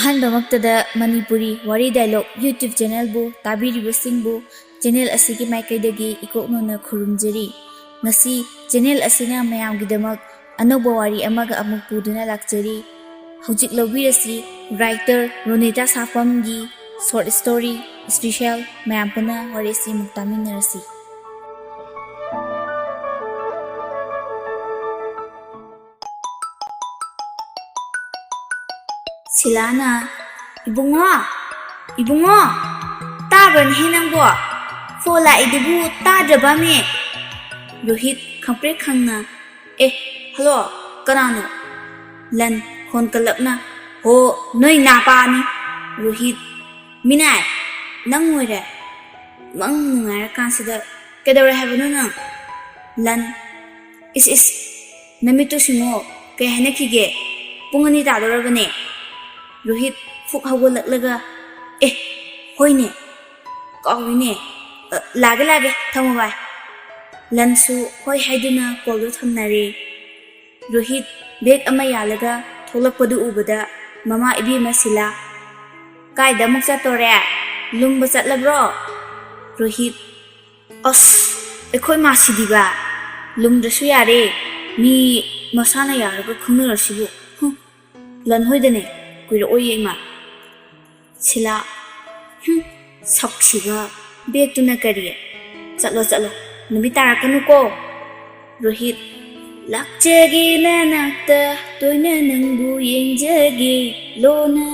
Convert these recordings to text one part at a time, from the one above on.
ꯑꯍꯥꯟꯕꯃꯛꯇꯗ ꯃꯅꯤꯄꯨꯔꯤ ꯋꯥꯔꯤ dialogue YouTube ꯆꯦꯅꯦꯜꯕꯨ ꯇꯥꯕꯤꯔꯤꯕꯁꯤꯡꯕꯨ channel ꯑꯁꯤꯒꯤ ꯃꯥꯏꯀꯩꯗꯒꯤ ꯏꯀꯣꯛꯅꯅ ꯈꯨꯔꯨꯝꯖꯔꯤ꯫ ꯉꯁꯤ ꯆꯦꯅꯦꯜ ꯑꯁꯤꯅ ꯃꯌꯥꯝꯒꯤꯗꯃꯛ ꯑꯅꯧꯕ ꯋꯥꯔꯤ ꯑꯃꯒ ꯑꯃꯨꯛ ꯄꯨꯗꯨꯅ ꯂꯥꯛꯆꯔꯤ꯫ ꯍꯧꯖꯤꯛ ꯂꯧꯕꯤꯔꯁꯤ ꯔꯥꯏꯇꯔ ꯔꯣꯅꯤꯇꯥ ꯁꯥꯐꯝꯒꯤ ꯁꯣꯔꯠ ꯁ꯭ꯇꯣꯔꯤ ꯁ꯭ꯄꯤꯁꯦꯜ ꯃꯌꯥꯝ ꯄꯨꯟꯅ ꯋꯥꯔꯤ ꯑꯁꯤ ꯑꯃꯨꯛ ꯇꯥꯃꯤꯟꯅꯔꯁꯤ꯫ ꯁꯤꯂꯥꯅ ꯏꯕꯨꯡꯉꯣ ꯇꯥꯕ꯭ꯔꯅꯦꯍꯦ ꯅꯪꯕꯣ? ꯐꯣꯟ ꯂꯥꯛꯏꯗꯨꯕꯨ ꯇꯥꯗ꯭ꯔꯕꯃꯦ? ꯔꯣꯍꯤꯠ ꯈꯪꯄ꯭ꯔꯦꯛ ꯈꯪꯅ ꯍꯜꯂꯣ ꯀꯅꯥꯅꯣ? ꯂꯟ ꯈꯣꯟ ꯀꯜꯂꯞꯅ ꯍꯣ ꯅꯣꯏ ꯅꯥꯄꯥꯅꯤ꯫ ꯔꯣꯍꯤꯠ ꯃꯤꯅꯥꯏ ꯅꯪ ꯑꯣꯏꯔꯦ? ꯃꯪ ꯅꯨꯡꯉꯥꯏꯔꯀꯥꯟꯁꯤꯗ ꯀꯩꯗꯧꯔꯦ ꯍꯥꯏꯕꯅꯣ ꯅꯪ? ꯂꯟ ꯏꯁ ꯅꯃꯤꯠꯇꯨ ꯁꯤꯡꯉꯣ ꯀꯩ ꯍꯥꯏꯅꯈꯤꯒꯦ? ꯄꯨꯡ 2 ꯇꯥꯗꯧꯔꯕꯅꯦ꯫ ꯔꯣꯍꯤꯠ ꯐꯨꯛ ꯍꯧꯒꯠꯂꯛꯂꯒ ꯍꯣꯏꯅꯦ ꯀꯥꯎꯏꯅꯦ, ꯂꯥꯛꯑꯒꯦ ꯊꯝꯃꯣ ꯚꯥꯏ꯫ ꯂꯟꯁꯨ ꯍꯣꯏ ꯍꯥꯏꯗꯨꯅ ꯀꯣꯜꯗꯨ ꯊꯝꯅꯔꯦ꯫ ꯔꯣꯍꯤꯠ ꯕꯦꯛ ꯑꯃ ꯌꯥꯜꯂꯒ ꯊꯣꯛꯂꯛꯄꯗꯨ ꯎꯕꯗ ꯃꯃꯥ ꯏꯕꯦꯝꯃ ꯁꯤꯂꯥ ꯀꯥꯏꯗ ꯑꯃꯨꯛ ꯆꯠꯇꯣꯔꯦ? ꯂꯨꯝꯕ ꯆꯠꯂꯕ꯭ꯔꯣ? ꯔꯣꯍꯤꯠ ꯑꯩꯈꯣꯏ ꯃꯥꯁꯤꯗꯤꯕ ꯂꯨꯝꯗ꯭ꯔꯁꯨ ꯌꯥꯔꯦ, ꯃꯤ ꯃꯁꯥꯅ ꯌꯥꯔꯒ ꯈꯪꯅꯔꯁꯤꯕꯨ꯫ ꯂꯟ ꯍꯣꯏꯗꯅꯦ ꯀꯨꯏꯔꯛꯑꯣꯏꯌꯦ ꯏꯃꯥ꯫ ꯁꯤꯂꯥ ꯁꯛꯁꯤꯒ ꯕꯦꯛꯇꯨꯅ ꯀꯔꯤ? ꯆꯠꯂꯣ ꯅꯨꯃꯤꯠ ꯇꯥꯔꯛꯀꯅꯨꯀꯣ꯫ ꯔꯣꯍꯤꯠ ꯂꯥꯛꯆꯒꯦ ꯅꯅꯥꯛꯇ ꯇꯣꯏꯅ ꯅꯪꯕꯨ ꯌꯦꯡꯖꯒꯦ ꯂꯣꯅ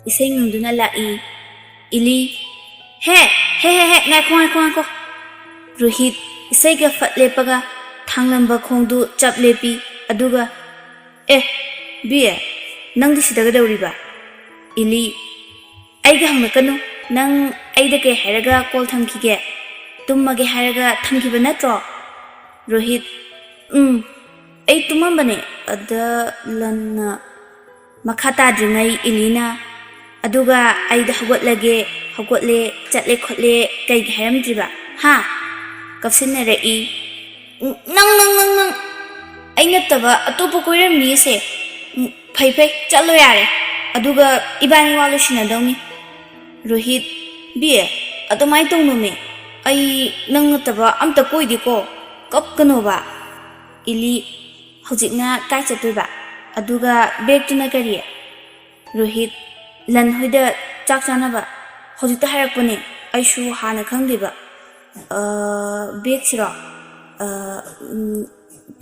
ꯏꯁꯩ ꯉꯪꯗꯨꯅ ꯂꯥꯛꯏ꯫ ꯏꯂꯤ ꯍꯦ ꯉꯥꯏꯈꯣ꯫ ꯔꯣꯍꯤꯠ ꯏꯁꯩꯒ ꯐꯠ ꯂꯦꯞꯄꯒ ꯊꯥꯡꯂꯝꯕ ꯈꯣꯡꯗꯨ ꯆꯞ ꯂꯦꯞꯄꯤ꯫ ꯑꯗꯨꯒ ꯕꯤ ꯅꯪꯗꯤ ꯁꯤꯗ ꯀꯩꯗꯧꯔꯤꯕ? ꯏꯂꯤ ꯑꯩꯒ ꯍꯪꯂꯛꯀꯅꯨ, ꯅꯪ ꯑꯩꯗ ꯀꯩ ꯍꯥꯏꯔꯒ ꯀꯣꯜ ꯊꯝꯈꯤꯒꯦ? ꯇꯨꯝꯃꯒꯦ ꯍꯥꯏꯔꯒ ꯊꯝꯈꯤꯕ ꯅꯠꯇ꯭ꯔꯣ? ꯔꯣꯍꯤꯠ ꯑꯩ ꯇꯨꯝꯃꯝꯕꯅꯦ꯫ ꯑꯗ ꯂꯟꯅ ꯃꯈꯥ ꯇꯥꯗ꯭ꯔꯤꯉꯩ ꯏꯂꯤꯅ ꯑꯗꯨꯒ ꯑꯩꯗ ꯍꯧꯒꯠꯂꯦ ꯆꯠꯂꯦ ꯈꯣꯠꯂꯦ ꯀꯩꯒꯤ ꯍꯥꯏꯔꯝꯗ꯭ꯔꯤꯕ? ꯀꯞꯁꯤꯟꯅꯔꯛꯏ꯫ ꯅꯪ ꯑꯩ ꯅꯠꯇꯕ ꯑꯇꯣꯞꯄ ꯀꯣꯏꯔꯝꯅꯤꯁꯦ꯫ ꯐꯩ ꯆꯠꯂꯣ ꯌꯥꯔꯦ, ꯑꯗꯨꯒ ꯏꯕꯥꯅꯤ ꯋꯥ ꯂꯣꯏꯁꯤꯟꯅꯗꯧꯅꯤ꯫ ꯔꯣꯍꯤꯠ ꯕꯤ ꯑꯗꯨꯃꯥꯏꯅ ꯇꯧꯅꯨꯃꯦ, ꯑꯩ ꯅꯪ ꯅꯠꯇꯕ ꯑꯝꯇ ꯀꯣꯏꯗꯦꯀꯣ, ꯀꯞꯀꯅꯣꯕ꯫ ꯏꯂꯤ ꯍꯧꯖꯤꯛꯅ ꯀꯥꯏ ꯆꯠꯇꯣꯏꯕ? ꯑꯗꯨꯒ ꯕꯦꯛꯇꯨꯅ ꯀꯔꯤ? ꯔꯣꯍꯤꯠ ꯂꯟ ꯍꯣꯏꯗ ꯆꯥꯛ ꯆꯥꯅꯕ ꯍꯧꯖꯤꯛꯇ ꯍꯥꯏꯔꯛꯄꯅꯦ, ꯑꯩꯁꯨ ꯍꯥꯟꯅ ꯈꯪꯗꯦꯕ꯫ ꯕꯦꯛꯁꯤꯔꯣ?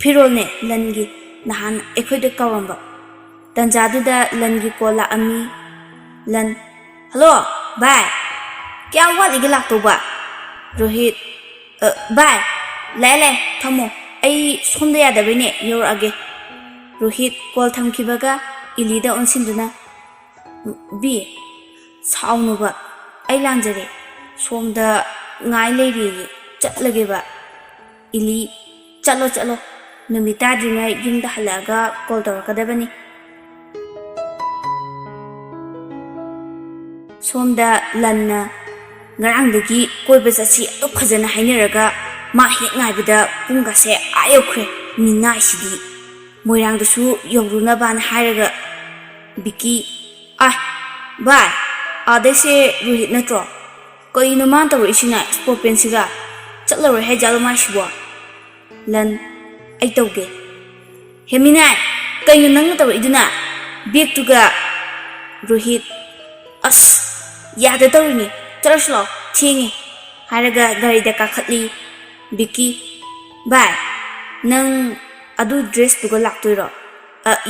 ꯐꯤꯔꯣꯜꯅꯦ ꯂꯟꯒꯤ, ꯅꯍꯥꯟ ꯑꯩꯈꯣꯏꯗ ꯀꯥꯎꯔꯝꯕ꯫ ꯇꯟꯖꯥꯗꯨꯗ ꯂꯟꯒꯤ ꯀꯣꯜ ꯂꯥꯛꯑꯝꯃꯤ꯫ ꯂꯟ ꯍꯜꯂꯣ ꯚꯥꯏ, ꯀꯌꯥꯝ ꯋꯥꯠꯂꯤꯒꯦ ꯂꯥꯛꯇꯧꯕ? ꯔꯣꯍꯤꯠ ꯚꯥꯏ ꯂꯥꯛꯑꯦ ꯊꯝꯃꯣ, ꯑꯩ ꯁꯣꯝꯗ ꯌꯥꯗꯕꯩꯅꯦ ꯌꯧꯔꯛꯑꯒꯦ꯫ ꯔꯣꯍꯤꯠ ꯀꯣꯜ ꯊꯝꯈꯤꯕꯒ ꯏꯂꯤꯗ ꯑꯣꯟꯁꯤꯟꯗꯨꯅ ꯕꯤ ꯁꯥꯎꯅꯨꯕ, ꯑꯩ ꯂꯥꯟꯖꯔꯦ, ꯁꯣꯝꯗ ꯉꯥꯏ ꯂꯩꯔꯦꯌꯦ, ꯆꯠꯂꯒꯦꯕ꯫ ꯏꯂꯤ ꯆꯠꯂꯣ ꯅꯨꯃꯤꯠ ꯇꯥꯗ꯭ꯔꯤꯉꯩ ꯌꯨꯝꯗ ꯍꯜꯂꯛꯑꯒ ꯀꯣꯜ ꯇꯧꯔꯛꯀꯗꯕꯅꯤ꯫ ꯁꯣꯝꯗ ꯂꯟꯅ ꯉꯔꯥꯡꯗꯒꯤ ꯀꯣꯏꯕ ꯆꯠꯁꯤ ꯑꯗꯨꯛ ꯐꯖꯅ ꯍꯥꯏꯅꯔꯒ ꯃꯥ ꯍꯦꯛ ꯉꯥꯏꯕꯗ ꯄꯨꯡꯒꯁꯦ ꯌꯧꯈ꯭ꯔꯦ, ꯃꯤꯅꯥꯏꯁꯤꯗꯤ ꯃꯣꯏꯔꯥꯡꯗꯁꯨ ꯌꯧꯔꯨꯅꯕꯅ ꯍꯥꯏꯔꯒ꯫ ꯕꯤꯀꯤ ꯚꯥꯏ ꯑꯥꯗꯩꯁꯦ ꯔꯣꯍꯤꯠ ꯅꯠꯇ꯭ꯔꯣ? ꯀꯩꯅꯣ ꯃꯥꯅ ꯇꯧꯔꯛꯏꯁꯤꯅ ꯁ꯭ꯄꯣꯔꯠ ꯄꯦꯟꯁꯤꯒ? ꯆꯠꯂꯔꯣꯏ ꯍꯥꯏꯖꯥꯠꯂꯣ ꯃꯥꯏꯁꯤꯕꯣ? ꯂꯟ ꯑꯩ ꯇꯧꯒꯦ꯫ ꯍꯦꯃꯤꯅꯥꯏ ꯀꯩꯅꯣ ꯅꯪꯅ ꯇꯧꯔꯛꯏꯗꯨꯅ? ꯕꯦꯛꯇꯨꯒ꯫ ꯔꯣꯍꯤꯠ ꯌꯥꯗ ꯇꯧꯔꯤꯅꯤ, ꯆꯠꯂꯁꯤ ꯂꯥꯛꯑꯣ ꯊꯦꯡꯉꯦ ꯍꯥꯏꯔꯒ ꯒꯥꯔꯤꯗ ꯀꯥꯈꯠꯂꯤ꯫ ꯕꯤꯀꯤ ꯚꯥꯏ ꯅꯪ ꯑꯗꯨ ꯗ꯭ꯔꯦꯁꯇꯨꯒ ꯂꯥꯛꯇꯣꯏꯔꯣ?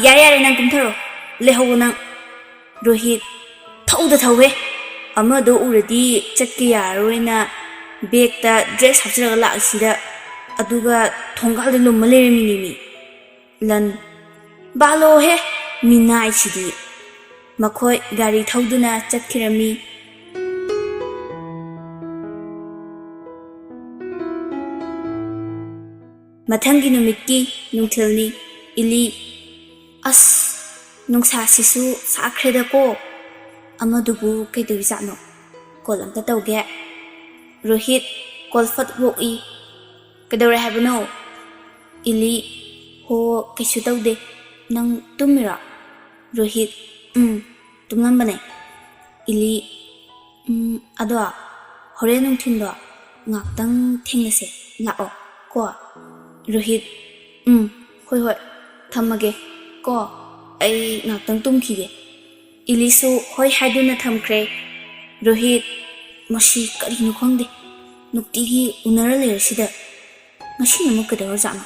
ꯌꯥꯔꯦ ꯅꯪ ꯀꯨꯝꯊꯔꯣ, ꯂꯩꯍꯧꯋꯣ ꯅꯪ꯫ ꯔꯣꯍꯤꯠ ꯊꯧꯍꯦ, ꯑꯃꯗꯣ ꯎꯔꯗꯤ ꯆꯠꯀꯦ ꯌꯥꯔꯔꯣꯏꯅ ꯕꯦꯒꯇ ꯗ꯭ꯔꯦꯁ ꯍꯥꯞꯆꯤꯜꯂꯒ ꯂꯥꯛꯏꯁꯤꯗ ꯑꯗꯨꯒ ꯊꯣꯡꯒꯥꯜꯗ ꯂꯨꯝꯃ ꯂꯩꯔꯝꯃꯤꯅꯦꯃꯤ ꯂꯟ ꯕꯥꯂꯣꯍꯦ ꯃꯤꯅꯥꯏꯁꯤꯗꯤ ꯃꯈꯣꯏ ꯒꯥꯔꯤ ꯊꯧꯗꯨꯅ ꯆꯠꯈꯤꯔꯝꯃꯤ ꯃꯊꯪꯒꯤ ꯅꯨꯃꯤꯠꯀꯤ ꯅꯨꯡꯊꯤꯜꯅꯤ ꯏꯂꯤ ꯑꯁ ꯅꯨꯡꯁꯥꯁꯤꯁꯨ ꯁꯥꯈ꯭ꯔꯦꯗꯀꯣ ꯑꯃꯗꯨꯕꯨ ꯀꯩꯗꯧꯏꯖꯥꯠꯅꯣ ꯀꯣꯜ ꯑꯝꯇ ꯇꯧꯒꯦ ꯔꯣꯍꯤꯠ ꯀꯣꯜ ꯐꯠ ꯋꯣꯛꯏ ꯀꯩꯗꯧꯔꯦ ꯍꯥꯏꯕꯅꯣ इली हो कैसु तौदे नंग तुमिरा रोहित तुमलंबने इली अदो होरे नुंथिंदो ngakdang thengnase lao ko Rohit होय होय थमगे को ai ngakdang tumkhige इलीसु होय हाइदुना थमख्रे रोहित मसी करिनु खंगदे नुक्तिगी उनरा लेरसिदा ngasi namu kadawar jana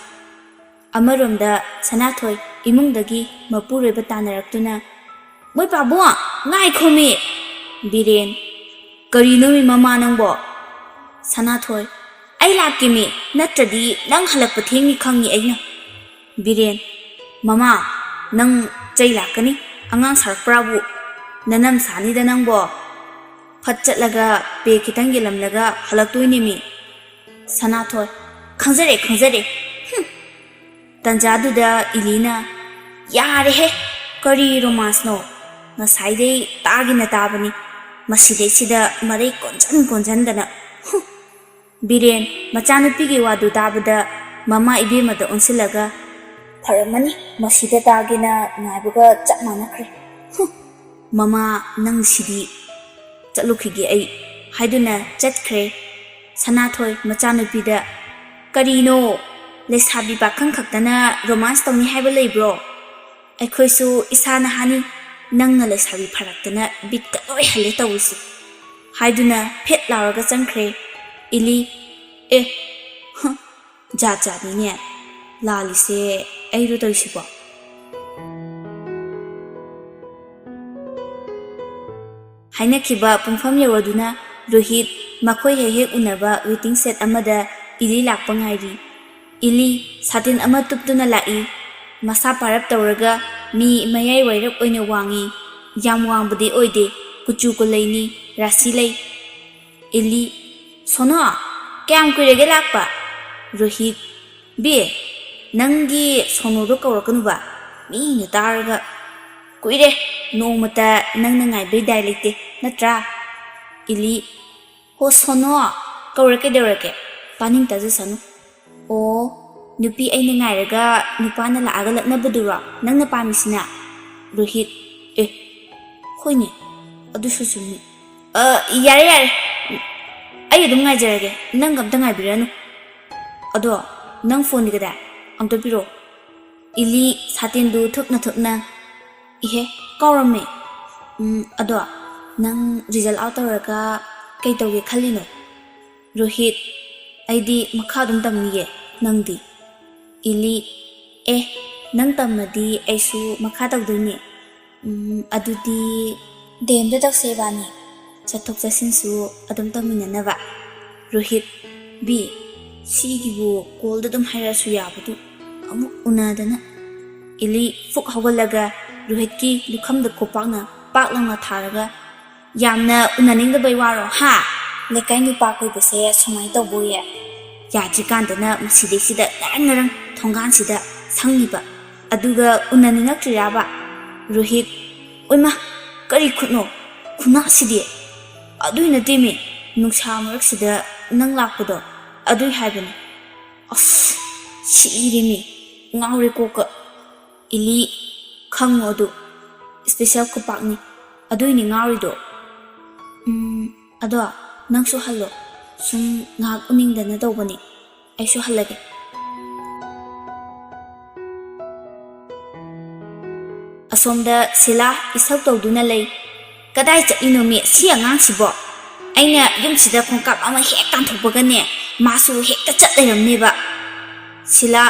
अमरोमदा सनाथोय इमुंगदगी मपुरेबा तानरक्तुना मोय पाबो ngai khomi बिरेन करिनोमी ममा नंगबो सनाथोय आई लाकिमी नत्रदी नंग हलकप थेंगी खंगी अइना बिरेन ममा नंग चै लाकनी अंगांग सरप्राबु ननम सानीदा नंगबो फटचलगा पे खितंग गेलमलगा हलक्तोइनेमी सनाथोय खंजरे तंजादुदा इलीना यारे हे करी रोमांस नो नसाइदे तागिना ताबनी मसिदे सिदा मरे कोंजन बिरेन मचानुपीगी वादु ताबदा ममा इबेमदा उनसिलगा फरमनी मसिदा तागिना नाइबगा चप मानखरे ममा नंग सिदी चलुखिगे आई हाइदुना चटखरे सनाथोय मचानुपीदा करीनो लेसाबी पाखंग खक्तना रोमांस तौनी हाइबा लेब्रो अखोइसु इसाना हानी नंगना लेसाबी फरक्तना बिटका लोय हले तौसी हाइदुना फेट लावरगा चंखरे इली ए जानीने लालिसे अइरो तौसिबो हाइनखिबा पुंफम यवदुना रोहित मखोय हेक उनबा वेटिंग सेट अमदा इली लाकपा ngairi इली सातिन अमा तुप्तुना लाई मसा पारप तौरगा मी मयाई वैरप ओइना वांगी याम वांगबदि ओइदे कुचु को लैनी राशि लै इली सोनो क्याम कुइरेगे लाकपा रोहित बे नंगी सोनोदो कौरकनुबा मी न तारगा कुइरे नोमता नंगना ngaibे दाइ लेते नत्रा इली हो सोनो कौरके देरके पानिंग ताजु सनु ओ नुपी अइना ngairaga नुपाना लागा लक्नबदुरा नंगना पामिसिना रोहित ए होइने अदुसु सुनि यारे अइ अदुम ngaijरगे नंग अम्ता ngaइबिरानु अदो नंग फोन दिगदा अम्ता पिरो इली सातिनदु थुपना इहे कौरमे अदो नंग रिजल्ट आउट तौरगा कै तौगे खलिनो रोहित अइदी मखादुम तमनिये नंगदी इली ए नंग तमदी ऐसु मखा तौदोइने अदुदी देमदे तौसेबानी चथोक चसिनसु अदुम तमिननबा रोहित बी सिगिबु कोलदा दुम हाइरासु याबदु अमु उनादना इली फुक हवलगा रोहित की लुखमद कोपाकना पाकलंगा थारगा यामना उनानिंगदबై वारो हा लेकाई नुपा कोइबसे सुमाइ तौबोये याजिकांदना मसिदेसिदा नरंग थोंगानसिदा संगिबा अदुगा उनानिंगक्रिराबा रोहित ओइमा करी खुनो खुना सिदे अदुइ नतेमे नुक्सा मरक्सिदा नंग लाकपदो अदुइ हाइबने अस सिरिमी ngaure कोक इली खंगो अदु स्पेशल कोपाकनी अदुइनि ngaurido अदो नंगसु हल्लो सुम ngak uningdana tawbani aisu hallage असोमदा सिला इसौ तौदुना लै कदाइ चलिनो मे सि अंगांग सिबो अइना युमसिदा खोंकाप अमा हेक कांथोपगने मासु हेक्ता चटलेरमनेबा सिला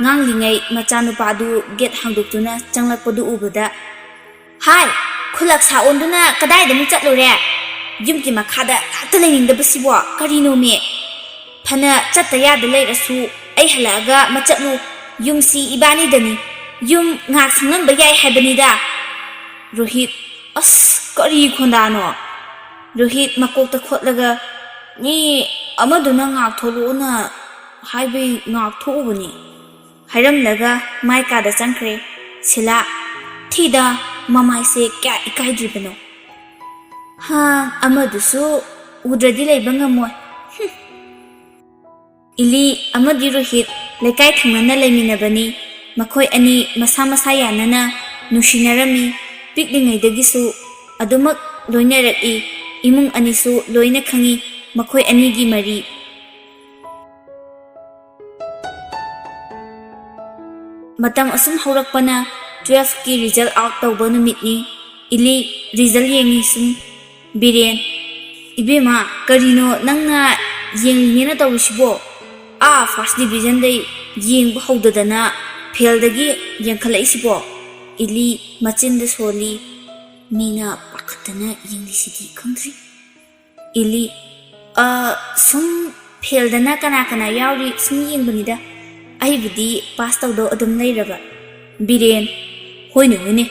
nganglingay machanupadु get hangdukuna changlakpadu ubada hai khulak saonduna kadai damu chatlure ꯌꯨꯝꯒꯤ ꯃꯈꯥꯗ ꯉꯥꯛꯇ ꯂꯩꯅꯤꯡꯗꯕꯁꯤꯕꯣ ꯀꯔꯤꯅꯣꯃꯤ ꯐꯅ ꯆꯠꯇ ꯌꯥꯗ ꯂꯩꯔꯁꯨ ꯑꯩ ꯍꯜꯂꯛꯑꯒ ꯃꯆꯠꯅꯨ ꯌꯨꯝꯁꯤ ꯏꯕꯥꯅꯤꯗꯅꯤ ꯌꯨꯝ ꯉꯥꯛ ꯁꯪꯍꯟꯕ ꯌꯥꯏ ꯍꯥꯏꯕꯅꯤꯗ ꯔꯣꯍꯤꯠ ꯑꯁ ꯀꯔꯤ ꯈꯣꯟꯗꯥꯅꯣ ꯔꯣꯍꯤꯠ ꯃꯀꯣꯛꯇ ꯈꯣꯠꯂꯒ ꯃꯤ ꯑꯃꯗꯨꯅ ꯉꯥꯛꯊꯣꯛꯂꯛꯑꯣꯅ ꯍꯥꯏꯕꯩ ꯉꯥꯛꯊꯣꯛꯎꯕꯅꯤ ꯍꯥꯏꯔꯝꯂꯒ ꯃꯥꯏ ꯀꯥꯗ ꯆꯪꯈ꯭ꯔꯦ ꯁꯤꯂꯥ ꯊꯤꯗ ꯃꯃꯥꯏꯁꯦ ꯀꯌꯥ ꯏꯀꯥꯏꯗ꯭ꯔꯤꯕꯅꯣ ꯑꯃꯗꯨꯁꯨ ꯎꯗ꯭ꯔꯗꯤ ꯂꯩꯕ ꯉꯝꯃꯣꯏ इली अमदी रोहित लेकाई थंगना लेमिनबनी मखोय अनी मसा मसा यानना नुशिनरमी पिकलिंगैदगिसु अदुमक लोइनरई इमुंग अनिसु लोइना खंगी मखोय अनीगी मरी मतम असुम हौरकपना 12 की रिजल्ट आउट तौबा नुमितनी इली रिजल्ट येंगी सुम बिरेन इबेमा करिनो नंगना येंगिनेना तौसिबो फर्स्ट डिविजन दे येंग हौददना फेलदगी येंखलैसिबो इली मचिंद सोली मीना पाखतना येंलिसिदी खंद्री इली सुम फेलदना कना कना यावरी सुम येंबनिदा अहिबुदी पास तौदो अदुम लैरबा बिरेन होइने होइने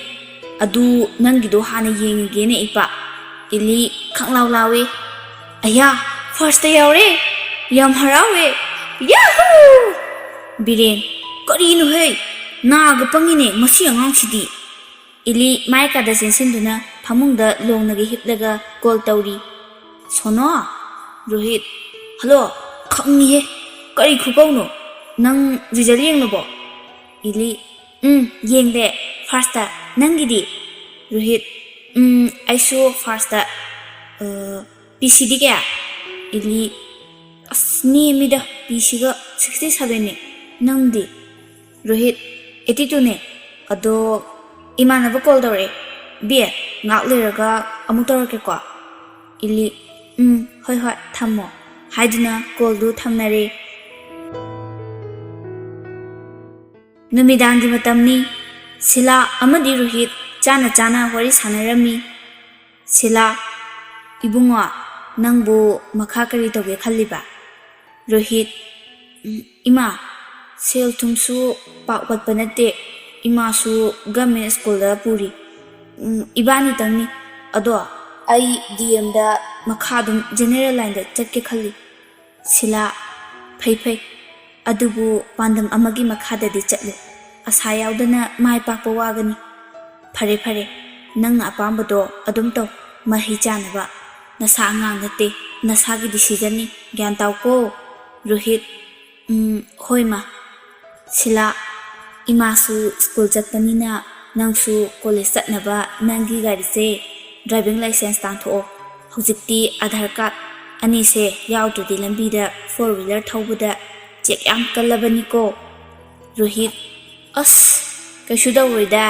अदु नंगिदो हाना येंगेने इपा इली खंगलाव लावे अया फर्स्ट यावरे याम हरावे Yahoo! Biren, karino hey, naga pangine masi angang sidi. Ili mai kada sensinduna phamungda longnagi hiplaga call tauri. Sono, Rohit, hello, khangni he, kari khukauno, nang result yenglobo. Ili, yengde, firsta, nangidi. Rohit, I saw firsta, PCD kaya. Ili, asni mida pisiga 67 ne nangdi Rohit 82 ne ado imanaba call dore bie ngak leraga amu torake ko ili hoi hoi thammo haiduna call du thamnare numidangi matamni sila amadi Rohit chana chana wari sanarami sila ibungwa nangbu makha kari toge khalliba Rohit, ima, sel tumsu pakwat panate, ima su government school da puri. Ibani tangni, ado, ai DM da makhadum general line da chatke khalli. Sila, phay, adubu pandam amagi makhada di chatlu. Asayaw da na mai pakpa wagani. Pare, nang na apamba do adum to, mahi janaba. Nasa angang nate, nasagi decision ni, gyan tau ko. Rohit, hoi ma, sila, ima su school jatpanina, nang su college jatnaba nangi gari se driving license tangtho. Hojikti Aadhaar card ani se yaudridi lambida 4-wheeler thawbada check yam kallabani ko. Rohit, as kaishu dawrida.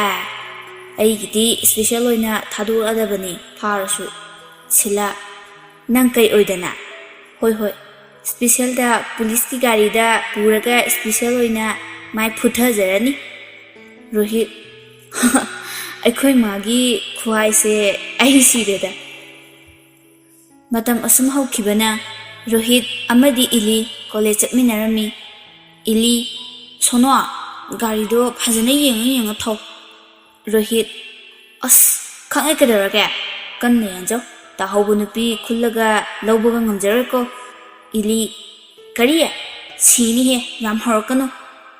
Aigidi special oina thadur adabani pharasu. Sila, nang kai oidana. Hoi. Special da police ki gari da puraga special oina mai phutha jarani Rohit aikhoi magi khuai se ai sireda matam asum haukibana Rohit amadi ili college chapminarami ili sono gari do phajana yenga thau Rohit as khangai kadaraga kanne anjo ta hobu nupi khullaga lawbuga ngamjarko Ili, kariya, sini he, yam horokano.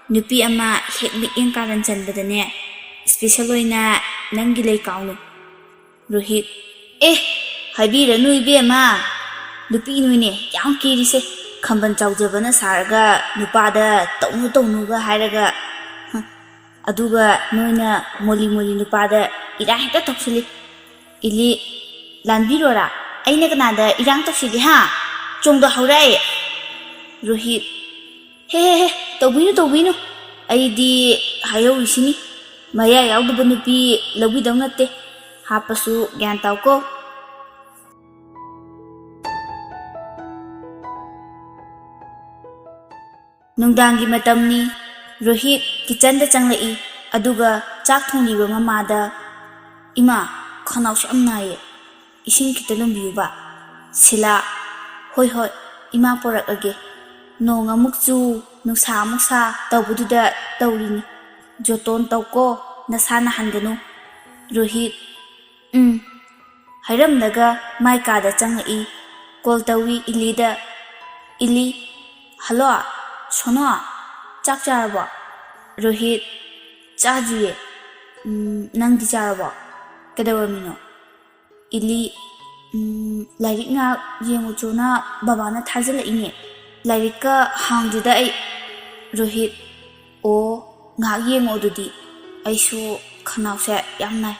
Nupi ama hek yang karan chandadane. Special oina nanggilay kauno. Rohit, habira nui be ama. Nupi nuine, yang kiri se. Kamban chawjabana saraga, nupada, tonu ga haraga. Aduga, noina, moli nupada, irang hita toksili. Ili, lanbirora, aina kanada, irang toksili ha. Chongda haurai Rohit he tawbinu aidi hayo isini maya yaudba nupi lawi dawnate hapasu gyan tawko nungdangi matamni Rohit kitchen da changlai aduga chak thongliba mamada ima khanaw shamnaye ising kitalum biuba Sheela ꯍꯣꯏ ꯍꯣꯏ ꯏꯃꯥ ꯄꯣꯔꯛꯑꯒꯦ ꯅꯣꯡ ꯑꯃꯨꯛ ꯆꯨ ꯅꯨꯡꯁꯥ ꯑꯃꯨꯛ ꯁꯥ ꯇꯧꯕꯗꯨꯗ ꯇꯧꯔꯤꯅꯤ ꯖꯣꯇꯣꯟ ꯇꯧꯀꯣ ꯅꯁꯥ ꯅꯥꯍꯟꯒꯅꯨ ꯔꯣꯍꯤꯠ ꯍꯥꯏꯔꯝꯂꯒ ꯃꯥꯏ ꯀꯥꯗ ꯆꯪꯉꯛꯏ ꯀꯣꯜ ꯇꯧꯏ ꯏꯂꯤꯗ इली हलो सोनो चाक चारबो रोहित चाजिए नंग चारबो कदवरमिनो इली लाइरिक ना येंगुचोना बाबाना थाजलइने लाइरिक का हांगजुदा आई रोहित ओ ngak yengo dudi aisu khanawse yamnai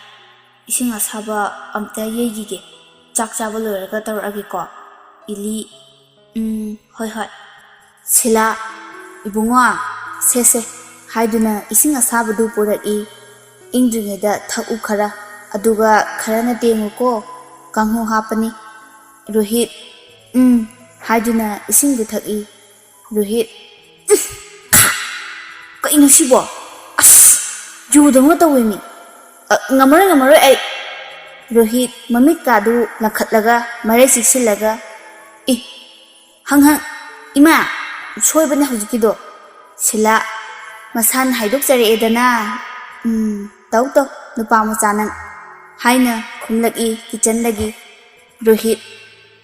ising asaba amta yegige chak chaba loiraga tawragi ko ili hoi hoi sila ibunga se haiduna ising asabadu puraki ingdringeda thaku khara aduga kharana tengu ko kanghu hapani rohit haiduna ising du thaki rohit kaino sibo as judonga tawemi ngamara ai rohit mamit kadu lakhatlaga mare siksilaga hang ima soibane hujkido sila masan haidok jare edana tau nupa macha nang haina khumlaki kitchen lagi rohit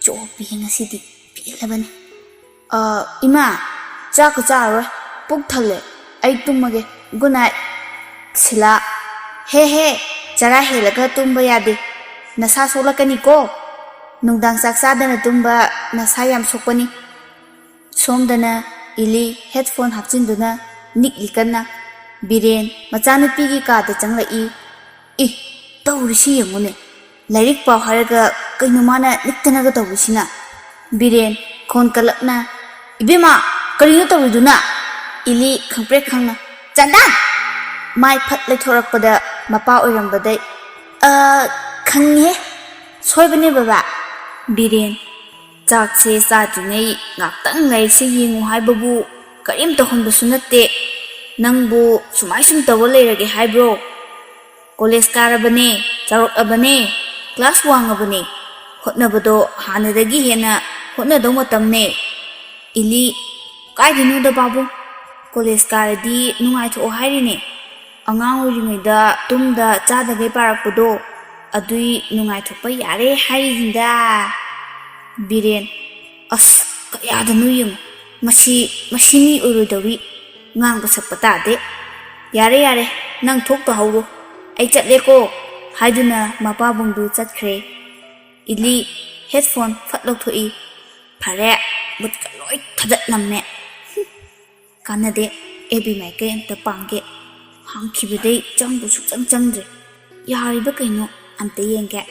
chopi ngasidi pilabani ima cha ko cha ro puk thale ai tumage good night sila he chara helaga tumba yade nasa solakani ko nungdang saksadana tumba nasa yam sokpani somdana ili headphone hapchinduna niklikana biren machanupi gi ka da changlai tawrisi yengune lairik paw haraga kaino mana niktana ga tawrisina biren khon kalakna ibema karino tawriduna ili khangpre khangna chandan mai phat leithorakpada mapa oirambadai khangye soibane baba biren चाकसे चाद्रिङै ngakhtang lairikse yengu haibabu karim tahonbasu natte nangbu sumai sum tawa leirage haibro college karabane charokabane class wangabane hotnabado hanadagi hena hotnadau matamne ili kaidinu da babu college karadi nungai tho hairine angang oringaida tumda chadagai parakpado adui nungai thopa yare hairinda biren as kayadanu yung masini urudawi ngang basakpata de yare nang thok to hawro ai chatle ko haiduna mapa bungdu chatkre ili headphone fatlok thoi phare but kaloi thadat namne kanade ebi mai ke anta pangge hangkhibidei changbu suk changdre yari ba kaino ante yenge